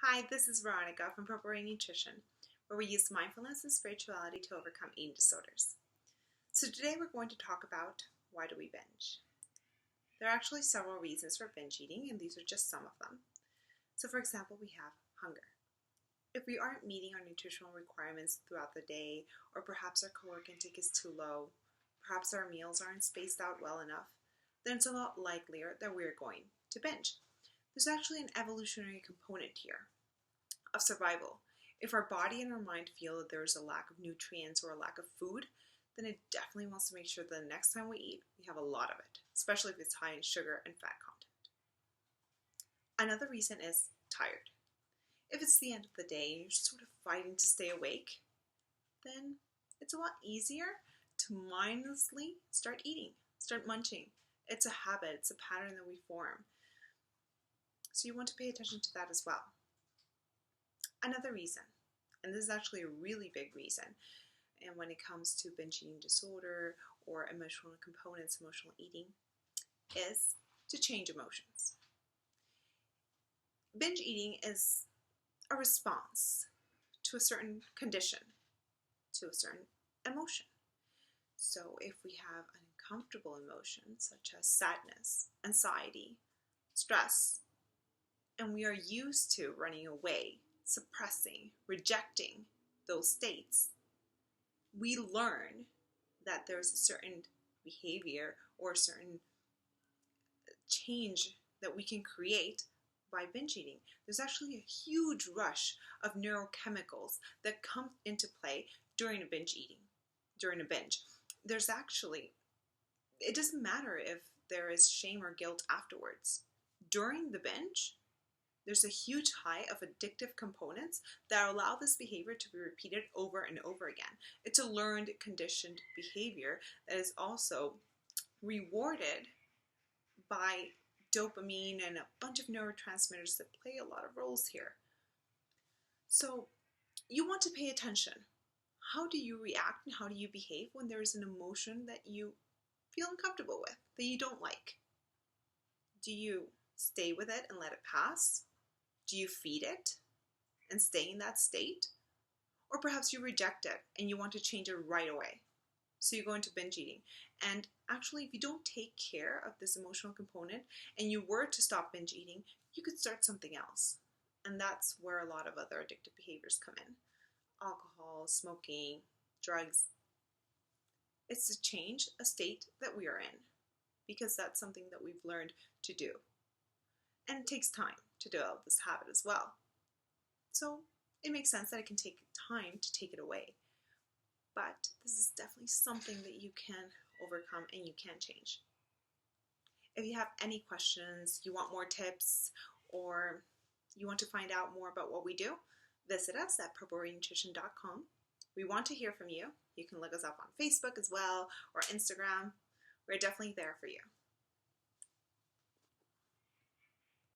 Hi, this is Veronica from Purple Rain Nutrition, where we use mindfulness and spirituality to overcome eating disorders. So today we're going to talk about why do we binge? There are actually several reasons for binge eating, and these are just some of them. So for example, we have hunger. If we aren't meeting our nutritional requirements throughout the day, or perhaps our caloric intake is too low, perhaps our meals aren't spaced out well enough, then it's a lot likelier that we're going to binge. There's actually an evolutionary component here of survival. If our body and our mind feel that there's a lack of nutrients or a lack of food, then it definitely wants to make sure that the next time we eat, we have a lot of it, especially if it's high in sugar and fat content. Another reason is tired. If it's the end of the day and you're sort of fighting to stay awake, then it's a lot easier to mindlessly start eating, start munching. It's a habit, it's a pattern that we form. So you want to pay attention to that as well. Another reason, and this is actually a really big reason, and when it comes to binge eating disorder or emotional components, emotional eating, is to change emotions. Binge eating is a response to a certain condition, to a certain emotion. So if we have an uncomfortable emotion such as sadness, anxiety, stress, and we are used to running away, suppressing, rejecting those states, we learn that there's a certain behavior or a certain change that we can create by binge eating. There's actually a huge rush of neurochemicals that come into play during a binge eating, during a binge. There's actually, it doesn't matter if there is shame or guilt afterwards. During the binge, there's a huge high of addictive components that allow this behavior to be repeated over and over again. It's a learned, conditioned behavior that is also rewarded by dopamine and a bunch of neurotransmitters that play a lot of roles here. So you want to pay attention. How do you react and how do you behave when there is an emotion that you feel uncomfortable with, that you don't like? Do you stay with it and let it pass? Do you feed it and stay in that state? Or perhaps you reject it and you want to change it right away. So you go into binge eating. And actually, if you don't take care of this emotional component and you were to stop binge eating, you could start something else. And that's where a lot of other addictive behaviors come in. Alcohol, smoking, drugs. It's to change a state that we are in because that's something that we've learned to do. And it takes time to develop this habit as well. So it makes sense that it can take time to take it away. But this is definitely something that you can overcome and you can change. If you have any questions, you want more tips, or you want to find out more about what we do, visit us at purplerainnutrition.com. We want to hear from you. You can look us up on Facebook as well or Instagram. We're definitely there for you.